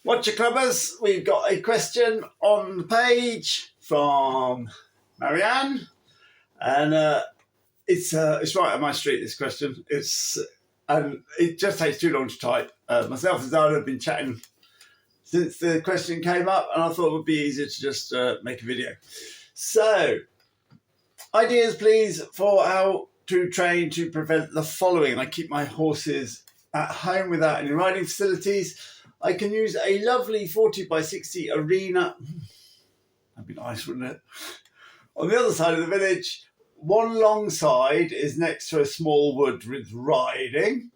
Watcher Clubbers, we've got a question on the page from Marianne, and it's right on my street. This question, and it just takes too long to type. Myself and Zara have been chatting since the question came up, and I thought it would be easier to just make a video. So, ideas, please, for how to train to prevent the following. I keep my horses at home without any riding facilities. I can use a lovely 40 by 60 arena. That'd be nice, wouldn't it? On the other side of the village, one long side is next to a small wood with riding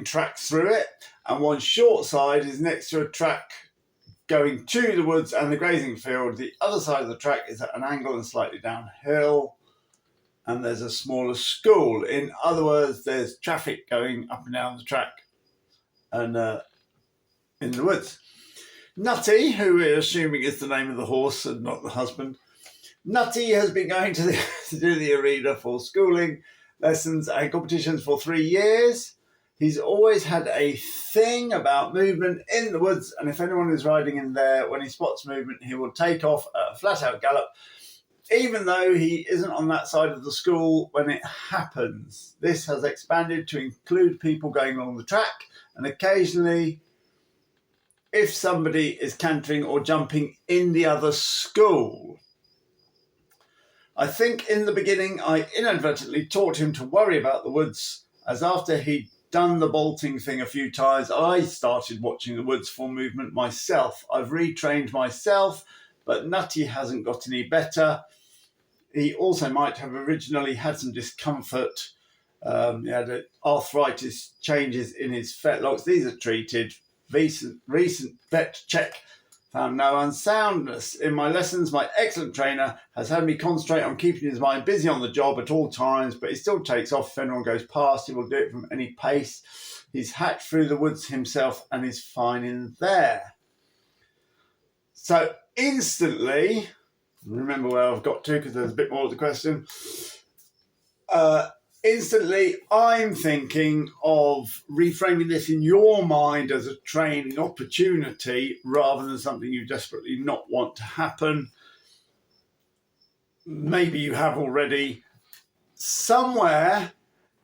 tracks through it, and one short side is next to a track going to the woods and the grazing field. The other side of the track is at an angle and slightly downhill, and there's a smaller school. In other words, there's traffic going up and down the track and in the woods. Nutty, who we're assuming is the name of the horse and not the husband, Nutty has been going to do the arena for schooling, lessons and competitions for 3 years. He's always had a thing about movement in the woods, and if anyone is riding in there, when he spots movement, he will take off at a flat-out gallop, even though he isn't on that side of the school when it happens. This has expanded to include people going along the track, and occasionally, if somebody is cantering or jumping in the other school. I think in the beginning I inadvertently taught him to worry about the woods, as after he'd done the bolting thing a few times, I started watching the woods for movement myself. I've retrained myself, but Nutty hasn't got any better. He also might have originally had some discomfort. He had arthritis changes in his fetlocks. These are treated. Recent vet check found no unsoundness. In my lessons, my excellent trainer has had me concentrate on keeping his mind busy on the job at all times, but he still takes off if anyone goes past. He will do it from any pace. He's hacked through the woods himself and is fine in there. So instantly, remember where I've got to because there's a bit more to the question. Instantly, I'm thinking of reframing this in your mind as a training opportunity rather than something you desperately not want to happen. Maybe you have already. Somewhere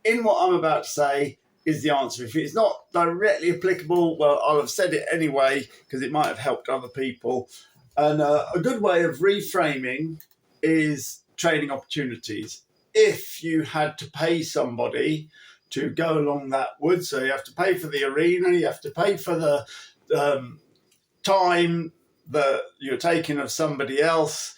in what I'm about to say is the answer. If it's not directly applicable, well, I'll have said it anyway because it might have helped other people. And a good way of reframing is training opportunities. If you had to pay somebody to go along that wood, so you have to pay for the arena, you have to pay for the time that you're taking of somebody else,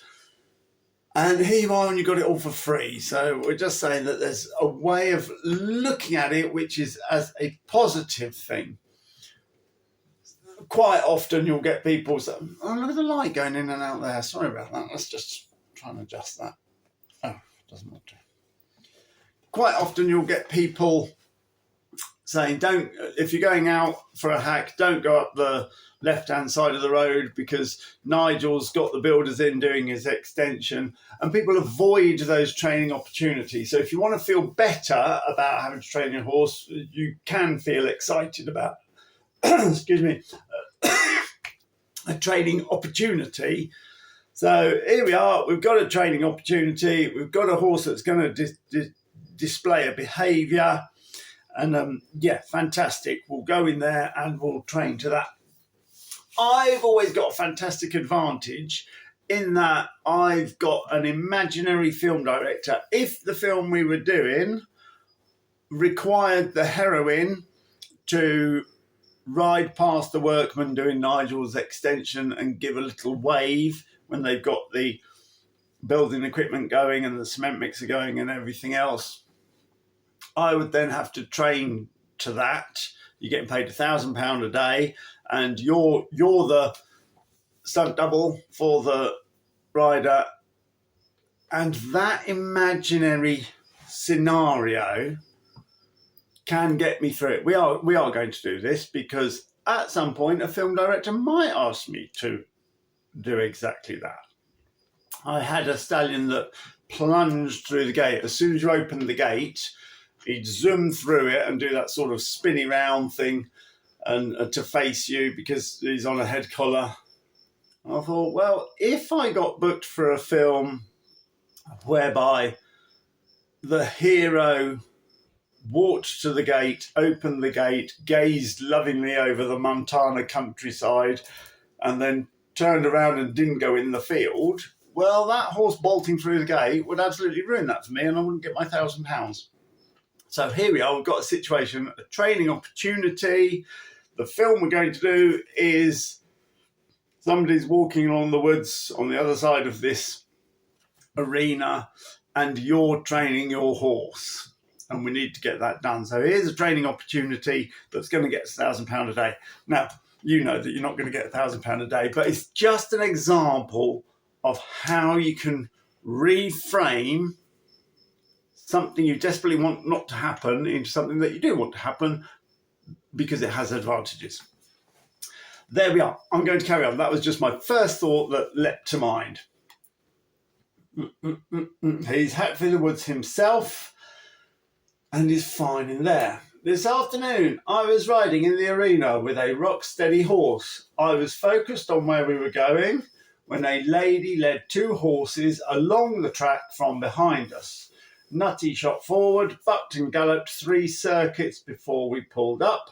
and here you are and you got it all for free. So we're just saying that there's a way of looking at it which is as a positive thing. Quite often you'll get people say, oh, look at the light going in and out there. Sorry about that. Let's just try and adjust that. Oh, doesn't matter. Quite often you'll get people saying, if you're going out for a hack, don't go up the left-hand side of the road because Nigel's got the builders in doing his extension, and people avoid those training opportunities. So if you want to feel better about having to train your horse, you can feel excited about, excuse me, a training opportunity. So here we are, we've got a training opportunity, we've got a horse that's going to display a behaviour, and fantastic, we'll go in there and we'll train to that. I've always got a fantastic advantage in that I've got an imaginary film director. If the film we were doing required the heroine to ride past the workman doing Nigel's extension and give a little wave when they've got the building equipment going and the cement mixer going and everything else, I would then have to train to that. You're getting paid £1,000 a day, and you're the stunt double for the rider. And that imaginary scenario can get me through it. We are going to do this because at some point a film director might ask me to do exactly that. I had a stallion that plunged through the gate. As soon as you opened the gate, he'd zoom through it and do that sort of spinny round thing. and to face you because he's on a head collar. I thought, well, if I got booked for a film whereby the hero walked to the gate, opened the gate, gazed lovingly over the Montana countryside, and then turned around and didn't go in the field, well, that horse bolting through the gate would absolutely ruin that for me, and I wouldn't get my £1,000. So here we are, we've got a situation, a training opportunity. The film we're going to do is somebody's walking along the woods on the other side of this arena, and you're training your horse. And we need to get that done. So here's a training opportunity that's going to get us £1,000 a day. Now, you know that you're not going to get £1,000 a day, but it's just an example of how you can reframe something you desperately want not to happen into something that you do want to happen because it has advantages. There we are. I'm going to carry on. That was just my first thought that leapt to mind. He's hacked through the woods himself and is fine in there. This afternoon, I was riding in the arena with a rock-steady horse. I was focused on where we were going when a lady led two horses along the track from behind us. Nutty shot forward, bucked and galloped 3 circuits before we pulled up.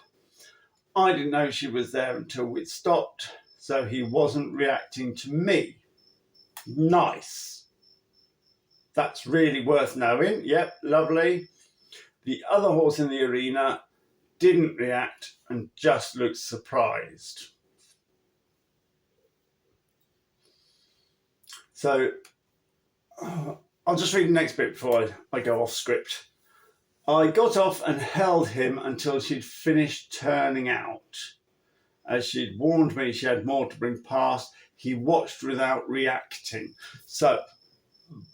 I didn't know she was there until we'd stopped, so he wasn't reacting to me. Nice. That's really worth knowing. Yep, lovely. The other horse in the arena didn't react and just looked surprised. So I'll just read the next bit before I go off script. I got off and held him until she'd finished turning out. As she'd warned me she had more to bring past, he watched without reacting. So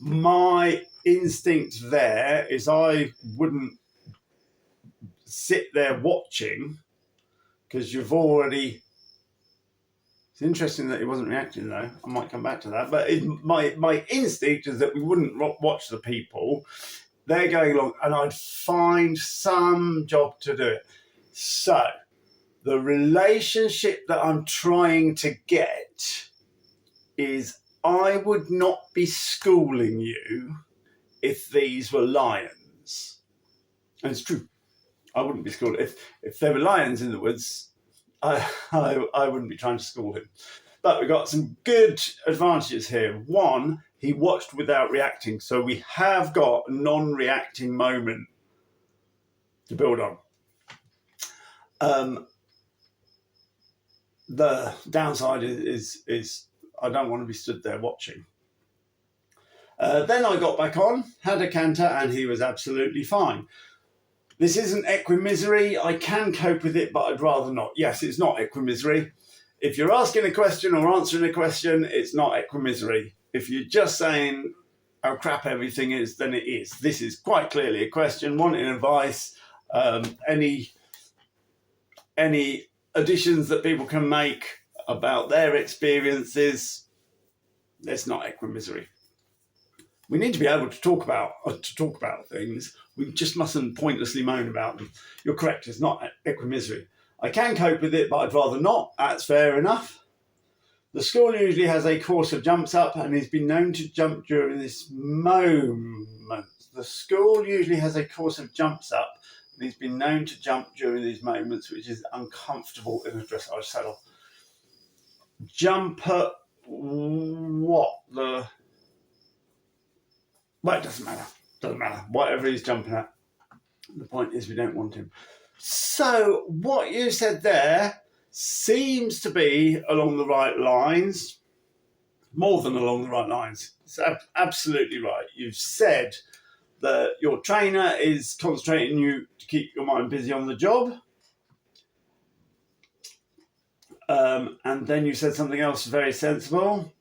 my instinct there is I wouldn't sit there watching because you've already... It's interesting that he wasn't reacting though. I might come back to that. But my instinct is that we wouldn't watch the people. They're going along and I'd find some job to do it. So the relationship that I'm trying to get is I would not be schooling you if these were lions. And it's true. I wouldn't be schooled. If there were lions in the woods, I wouldn't be trying to school him. But we've got some good advantages here. One, he watched without reacting. So we have got a non-reacting moment to build on. The downside is I don't want to be stood there watching. Then I got back on, had a canter, and he was absolutely fine. This isn't equimisery. I can cope with it, but I'd rather not. Yes, it's not equimisery. If you're asking a question or answering a question, it's not equimisery. If you're just saying how crap everything is, then it is. This is quite clearly a question, wanting advice, any additions that people can make about their experiences. It's not equimisery. We need to be able to talk about things. We just mustn't pointlessly moan about them. You're correct, it's not equimisery. I can cope with it, but I'd rather not. That's fair enough. The school usually has a course of jumps up and he's been known to jump during this moment. The school usually has a course of jumps up and he's been known to jump during these moments, which is uncomfortable in a dressage saddle. Jump at what? Well, it doesn't matter. Doesn't matter. Whatever he's jumping at. The point is we don't want him. So what you said there seems to be along the right lines. More than along the right lines. It's absolutely right. You've said that your trainer is concentrating you to keep your mind busy on the job. And then you said something else very sensible.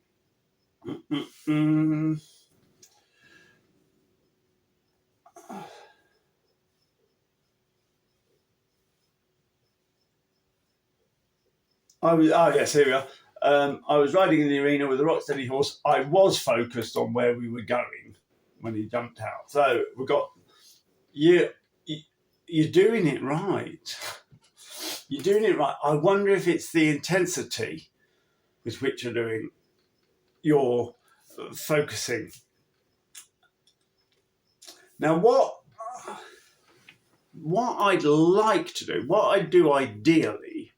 Yes, here we are. I was riding in the arena with a rock-steady horse. I was focused on where we were going when he jumped out. So we've got, you're doing it right. you're doing it right. I wonder if it's the intensity with which you're doing your focusing. Now, what I'd like to do, what I do ideally,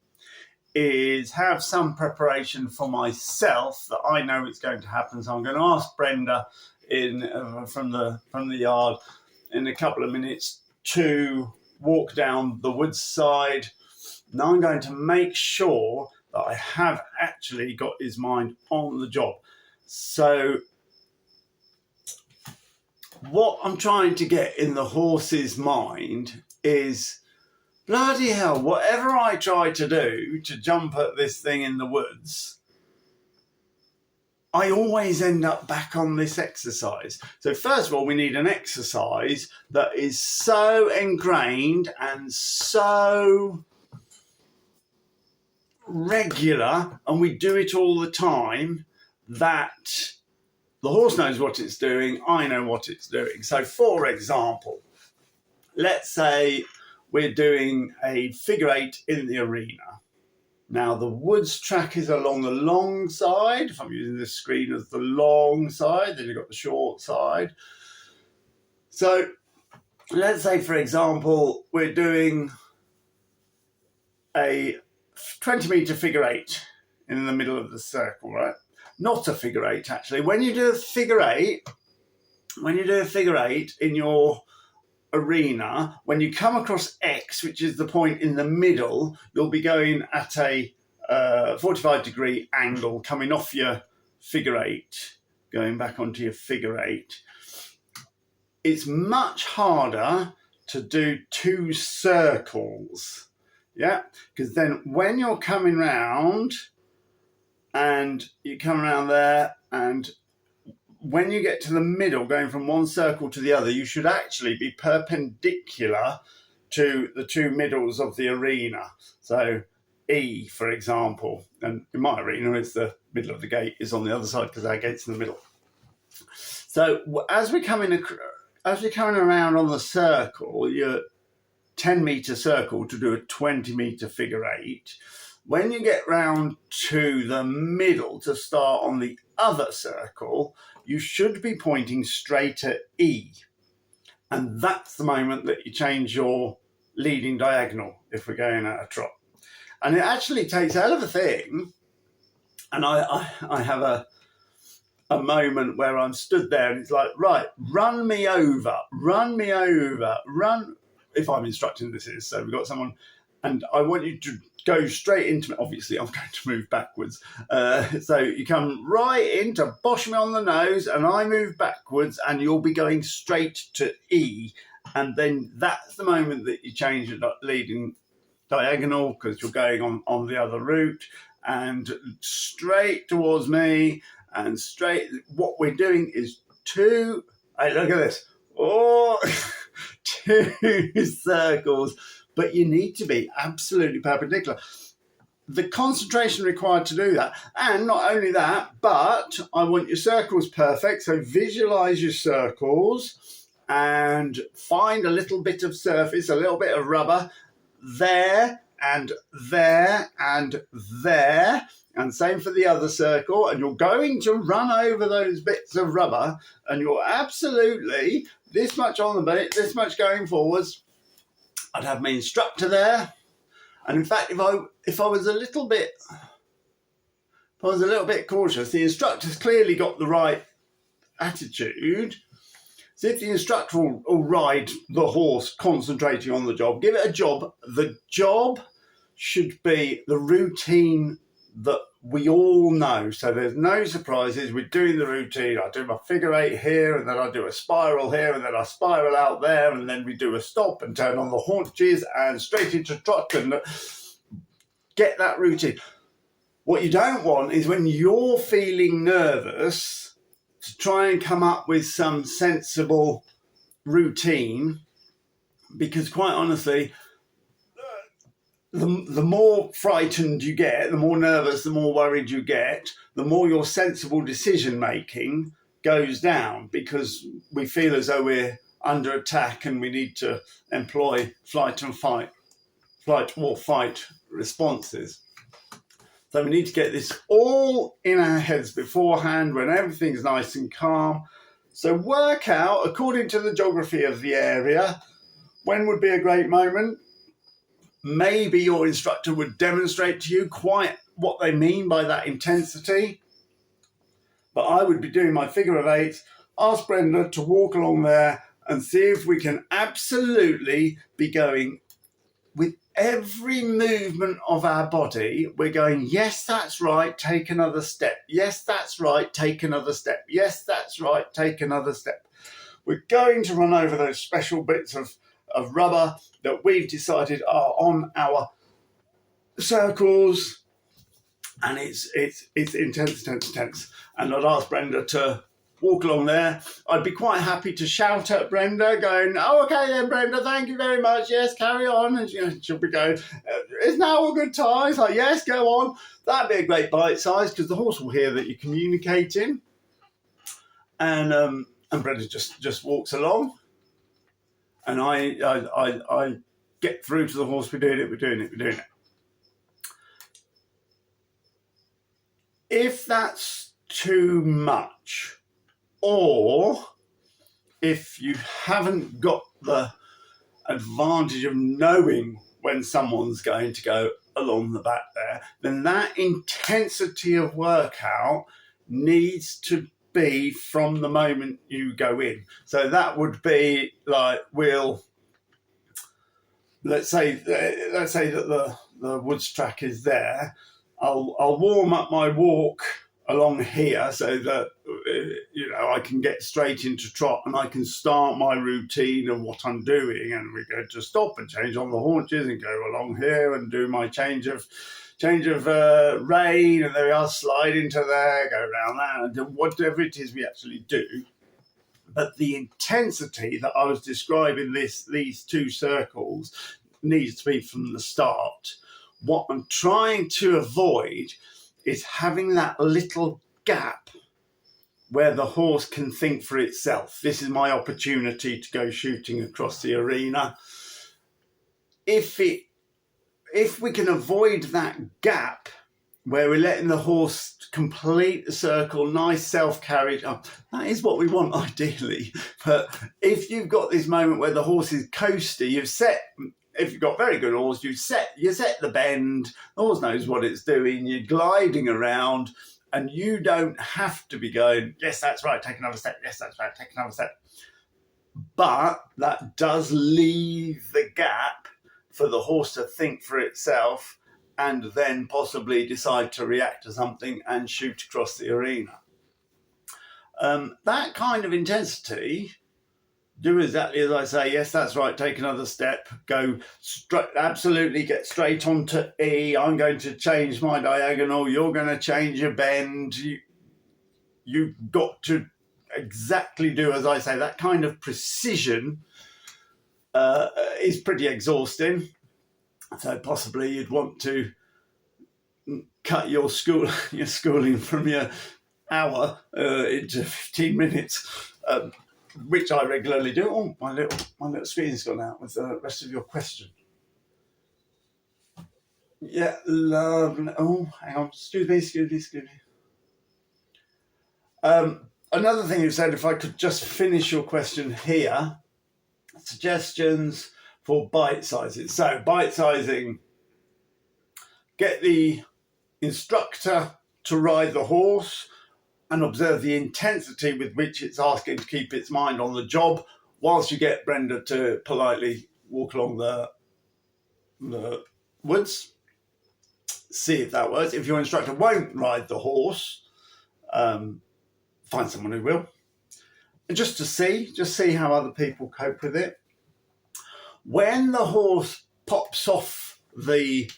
is have some preparation for myself that I know it's going to happen. So I'm going to ask Brenda from the yard in a couple of minutes to walk down the woods side. Now I'm going to make sure that I have actually got his mind on the job. So what I'm trying to get in the horse's mind is, bloody hell, whatever I try to do to jump at this thing in the woods, I always end up back on this exercise. So first of all, we need an exercise that is so ingrained and so regular, and we do it all the time, that the horse knows what it's doing, I know what it's doing. So for example, let's say we're doing a figure eight in the arena. Now the woods track is along the long side. If I'm using this screen as the long side, then you've got the short side. So let's say, for example, we're doing a 20-meter figure eight in the middle of the circle, right? Not a figure eight, actually. When you do a figure eight in your arena, when you come across X, which is the point in the middle, you'll be going at a 45-degree angle, coming off your figure eight, going back onto your figure eight. It's much harder to do two circles, yeah? Because then when you're coming round, and you come around there, and when you get to the middle, going from one circle to the other, you should actually be perpendicular to the two middles of the arena. So E, for example, and in my arena, it's the middle of the gate is on the other side because our gate's in the middle. So as we're coming around on the circle, your 10-meter circle to do a 20-meter figure eight, when you get round to the middle to start on the other circle, you should be pointing straight at E. And that's the moment that you change your leading diagonal if we're going at a trot. And it actually takes a hell of a thing. And I have a moment where I'm stood there and it's like, right, run me over, run. If I'm instructing this is, so we've got someone, and I want you to go straight into me. Obviously, I'm going to move backwards. So you come right in to bosh me on the nose, and I move backwards, and you'll be going straight to E. And then that's the moment that you change your leading diagonal because you're going on the other route, and straight towards me, and straight. What we're doing is two. Hey, look at this. Oh, two circles. But you need to be absolutely perpendicular. The concentration required to do that, and not only that, but I want your circles perfect. So visualize your circles and find a little bit of surface, a little bit of rubber there and there and there. And same for the other circle. And you're going to run over those bits of rubber, and you're absolutely this much on the bit, this much going forwards. I'd have my instructor there, and in fact, if I was a little bit cautious, the instructor's clearly got the right attitude. So if the instructor will ride the horse concentrating on the job, give it a job. The job should be the routine that we all know. So there's no surprises. We're doing the routine. I do my figure eight here, and then I do a spiral here, and then I spiral out there, and then we do a stop and turn on the haunches and straight into trot and get that routine. What you don't want is when you're feeling nervous to try and come up with some sensible routine, because quite honestly, the more frightened you get, the more nervous, the more worried you get, the more your sensible decision making goes down, because we feel as though we're under attack and we need to employ flight or fight responses. So we need to get this all in our heads beforehand when everything's nice and calm. So work out, according to the geography of the area, when would be a great moment. Maybe your instructor would demonstrate to you quite what they mean by that intensity. But I would be doing my figure of eight, ask Brenda to walk along there and see if we can absolutely be going with every movement of our body. We're going, yes, that's right, take another step. Yes, that's right, take another step. Yes, that's right, take another step. We're going to run over those special bits of rubber that we've decided are on our circles. And it's intense. And I'd ask Brenda to walk along there. I'd be quite happy to shout at Brenda, going, oh, okay then, Brenda, thank you very much. Yes, carry on. And she'll be going, is now a good time? It's like, yes, go on. That'd be a great bite size because the horse will hear that you're communicating. And Brenda just walks along. And I get through to the horse, we're doing it. If that's too much, or if you haven't got the advantage of knowing when someone's going to go along the back there, then that intensity of workout needs to be from the moment you go in. So that would be like, let's say that the woods track is there. I'll warm up my walk along here so that I can get straight into trot and I can start my routine of what I'm doing, and we go to stop and change on the haunches and go along here and do my change of rein, and there we are, slide into there, go around that, and do whatever it is we actually do. But the intensity that I was describing, these two circles, needs to be from the start. What I'm trying to avoid is having that little gap where the horse can think for itself. This is my opportunity to go shooting across the arena. If we can avoid that gap where we're letting the horse complete the circle, nice self-carriage, that is what we want ideally. But if you've got this moment where the horse is coasty, if you've got very good horse, you set the bend, the horse knows what it's doing, you're gliding around, and you don't have to be going, yes, that's right, take another step, yes, that's right, take another step. But that does leave the gap for the horse to think for itself and then possibly decide to react to something and shoot across the arena. That kind of intensity, do exactly as I say, yes, that's right, take another step, go straight, absolutely get straight onto E, I'm going to change my diagonal, you're going to change your bend, you've got to exactly do as I say. That kind of precision is pretty exhausting. So possibly you'd want to cut your schooling from your hour into 15 minutes, which I regularly do. Oh, my little screen's gone out with the rest of your question. Yeah, lovely. Oh, hang on. Excuse me. Another thing you said, if I could just finish your question here, suggestions for bite sizes. So bite sizing, get the instructor to ride the horse and observe the intensity with which it's asking to keep its mind on the job, whilst you get Brenda to politely walk along the woods. See if that works. If your instructor won't ride the horse, find someone who will. And just see how other people cope with it. When the horse pops off the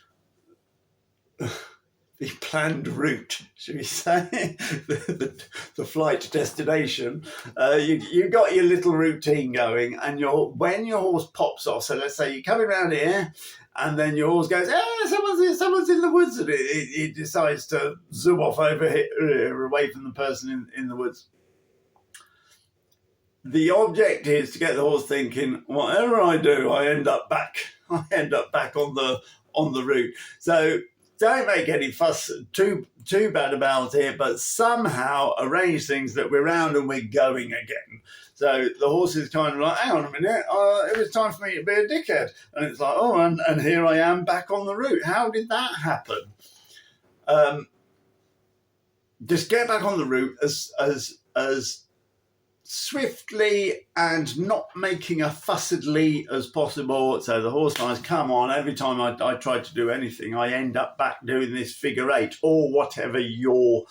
planned route, should we say, the flight destination, you've got your little routine going, and when your horse pops off, so let's say you're coming around here, and then your horse goes, someone's in the woods, and it decides to zoom off over here, away from the person in the woods. The object is to get the horse thinking, whatever I do, I end up back on on the route. So don't make any fuss too bad about it, but somehow arrange things that we're round and we're going again. So the horse is kind of like, hang on a minute, it was time for me to be a dickhead. And it's like, oh, and here I am back on the route. How did that happen? Just get back on the route as swiftly and not making a fussedly as possible. So the horse knows, come on, every time I try to do anything, I end up back doing this figure eight or whatever your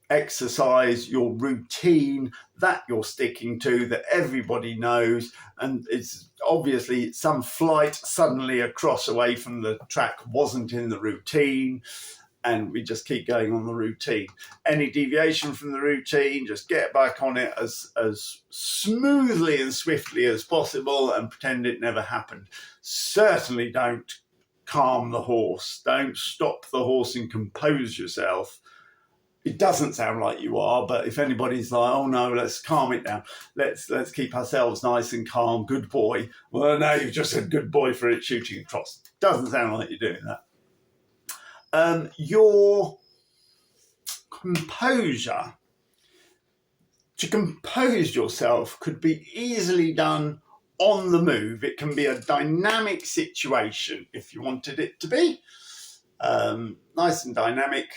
exercise, your routine that you're sticking to, that everybody knows. And it's obviously some flight suddenly across away from the track wasn't in the routine, and we just keep going on the routine. Any deviation from the routine, just get back on it as smoothly and swiftly as possible and pretend it never happened. Certainly don't calm the horse. Don't stop the horse and compose yourself. It doesn't sound like you are, but if anybody's like, oh no, let's calm it down. Let's keep ourselves nice and calm. Good boy. Well, no, you've just said good boy for it shooting across. Doesn't sound like you're doing that. Your composure, to compose yourself could be easily done on the move. It can be a dynamic situation if you wanted it to be. Nice and dynamic.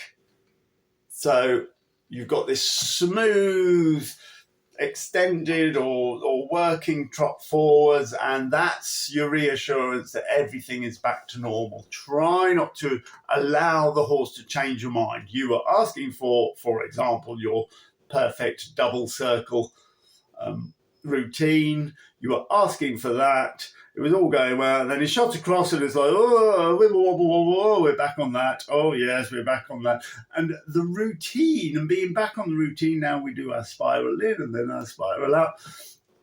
So you've got this smooth, extended or working trot forwards, and that's your reassurance that everything is back to normal. Try not to allow the horse to change your mind. You are asking for example, your perfect double circle routine. You are asking for that. It was all going well, and then he shot across and it's like, oh, wibble, wobble, wobble, we're back on that. Oh, yes, we're back on that. And the routine, and being back on the routine, now we do our spiral in and then our spiral out.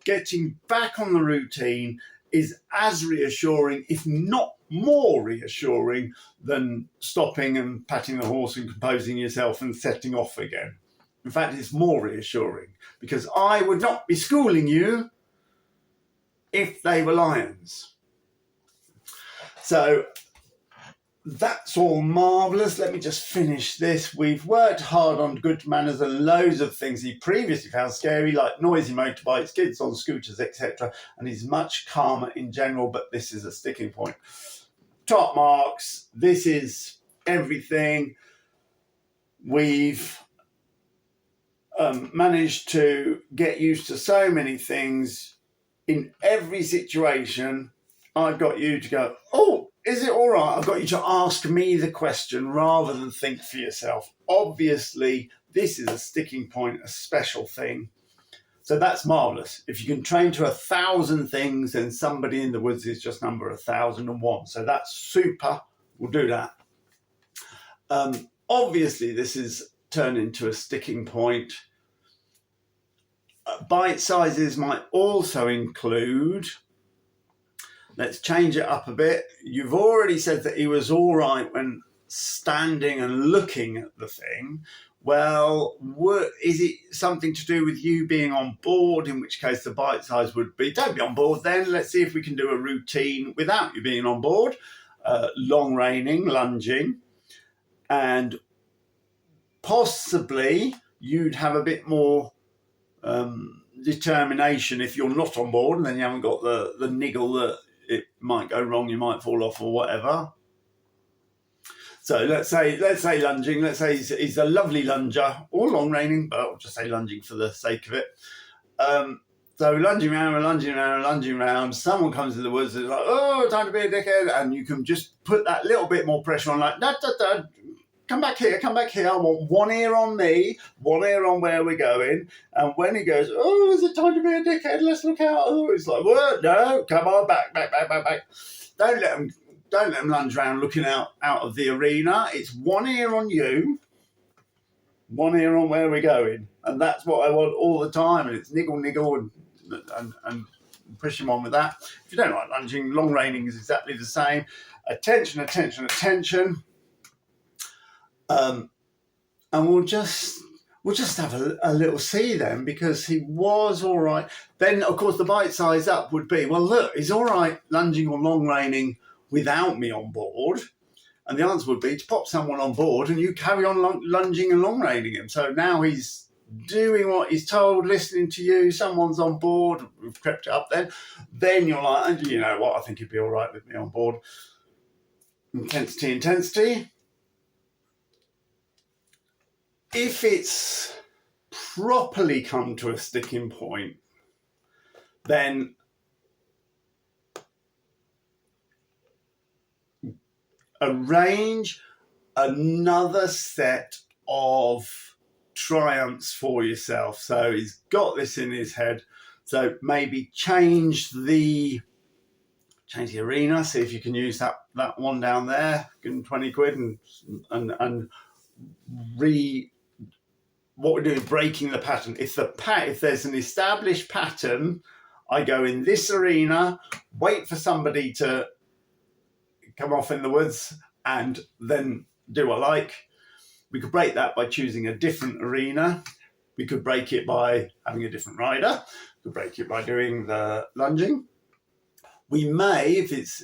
Getting back on the routine is as reassuring, if not more reassuring, than stopping and patting the horse and composing yourself and setting off again. In fact, it's more reassuring, because I would not be schooling you if they were lions. So that's all marvellous. Let me just finish this. We've worked hard on good manners and loads of things he previously found scary, like noisy motorbikes, kids on scooters, etc. And he's much calmer in general, but this is a sticking point. Top marks. This is everything. We've managed to get used to so many things. In every situation, I've got you to go, oh, is it all right? I've got you to ask me the question rather than think for yourself. Obviously, this is a sticking point, a special thing. So that's marvellous. If you can train to 1,000 things, then somebody in the woods is just number 1,001. So that's super. We'll do that. Obviously, this is turned into a sticking point. Bite sizes might also include, let's change it up a bit. You've already said that he was all right when standing and looking at the thing. Well, is it something to do with you being on board, in which case the bite size would be, don't be on board then. Let's see if we can do a routine without you being on board. Long reining, lunging, and possibly you'd have a bit more determination if you're not on board, and then you haven't got the niggle that it might go wrong, you might fall off or whatever. So let's say lunging. Let's say he's a lovely lunger, or long reining, but I'll just say lunging for the sake of it. So lunging around. Someone comes in the woods and is like, oh, time to be a dickhead, and you can just put that little bit more pressure on, like, da, da, da. Come back here. I want one ear on me, one ear on where we're going. And when he goes, oh, is it time to be a dickhead? Let's look out. Oh, it's like, what? No, come on, back. Don't let him lunge around looking out of the arena. It's one ear on you, one ear on where we're going. And that's what I want all the time. And it's niggle and push him on with that. If you don't like lunging, long reining is exactly the same. Attention. And we'll just we'll just have a little see then, because he was all right. Then, of course, the bite size up would be, well, look, he's all right lunging or long reining without me on board. And the answer would be to pop someone on board and you carry on lunging and long reining him. So now he's doing what he's told, listening to you, someone's on board, we've crept it up then you're like, you know what, I think he'd be all right with me on board. Intensity. If it's properly come to a sticking point, then arrange another set of triumphs for yourself. So he's got this in his head. So maybe change the arena. See if you can use that one down there. Give him 20 quid and what we're doing is breaking the pattern. If there's an established pattern, I go in this arena, wait for somebody to come off in the woods, and then do what I like. We could break that by choosing a different arena. We could break it by having a different rider. We could break it by doing the lunging. We may, if it's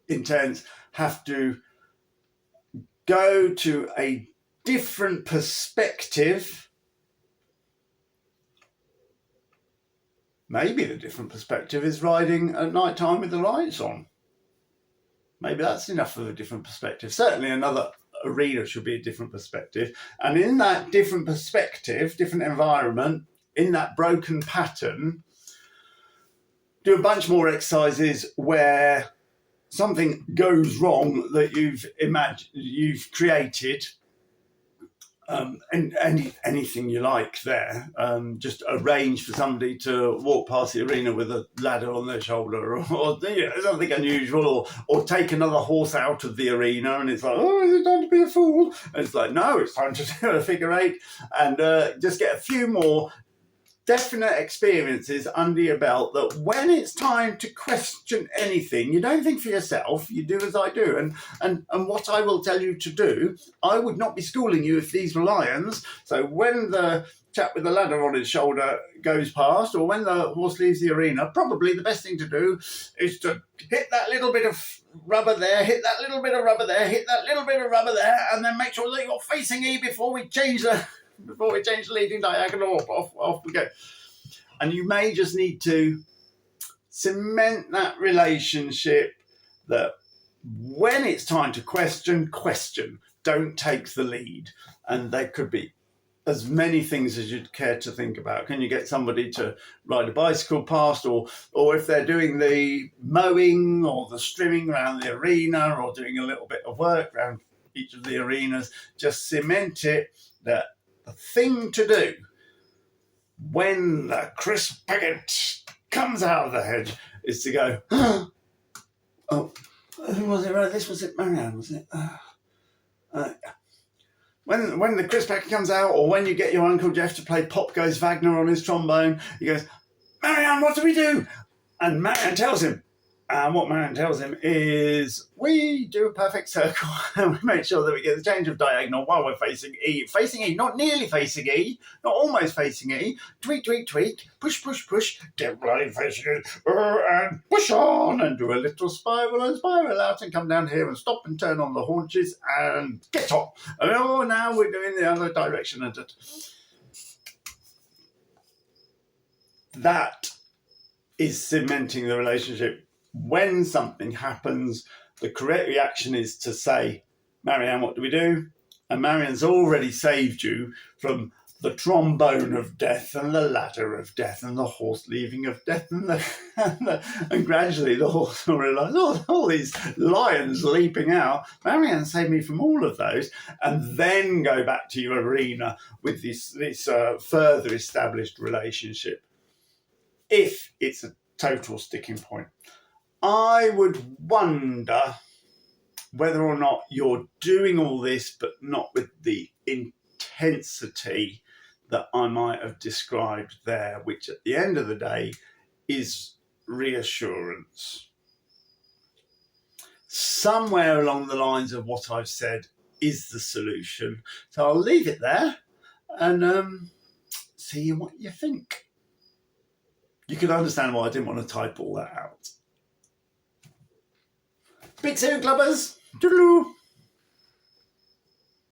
intense, have to go to a different perspective. Maybe the different perspective is riding at night time with the lights on. Maybe that's enough of a different perspective. Certainly another arena should be a different perspective. And in that different perspective, different environment, in that broken pattern, do a bunch more exercises where something goes wrong that you've created, and anything you like there. Just arrange for somebody to walk past the arena with a ladder on their shoulder, or something unusual, or take another horse out of the arena, and it's like, oh, is it time to be a fool? And it's like, no, it's time to do a figure eight, and just get a few more definite experiences under your belt, that when it's time to question anything, you don't think for yourself, you do as I do. And what I will tell you to do, I would not be schooling you if these were lions. So when the chap with the ladder on his shoulder goes past, or when the horse leaves the arena, probably the best thing to do is to hit that little bit of rubber there, hit that little bit of rubber there, hit that little bit of rubber there, and then make sure that you're facing E before we change the leading diagonal. Off we go. And you may just need to cement that relationship, that when it's time to question, don't take the lead. And there could be as many things as you'd care to think about. Can you get somebody to ride a bicycle past, or if they're doing the mowing or the strimming around the arena, or doing a little bit of work around each of the arenas, just cement it that the thing to do when the crisp packet comes out of the hedge is to go, oh, who was it? This was it, Marianne, was it? When the crisp packet comes out, or when you get your Uncle Jeff to play Pop Goes Wagner on his trombone, he goes, Marianne, what do we do? And Marianne tells him. And what Marianne tells him is, we do a perfect circle and we make sure that we get the change of diagonal while we're facing E. Facing E, not nearly facing E, not almost facing E. Tweak, tweak, tweak, push, push, push, get bloody facing E, and push on, and do a little spiral and spiral out, and come down here and stop and turn on the haunches and get on. And now we're doing the other direction. And that is cementing the relationship. When something happens, the correct reaction is to say, Marianne, what do we do? And Marianne's already saved you from the trombone of death and the ladder of death and the horse leaving of death, and gradually the horse will realise, all these lions leaping out. Marianne saved me from all of those, and then go back to your arena with this further established relationship. If it's a total sticking point, I would wonder whether or not you're doing all this, but not with the intensity that I might have described there, which at the end of the day is reassurance. Somewhere along the lines of what I've said is the solution. So I'll leave it there. and see what you think. You can understand why I didn't want to type all that out. Speak soon, clubbers. Toodaloo.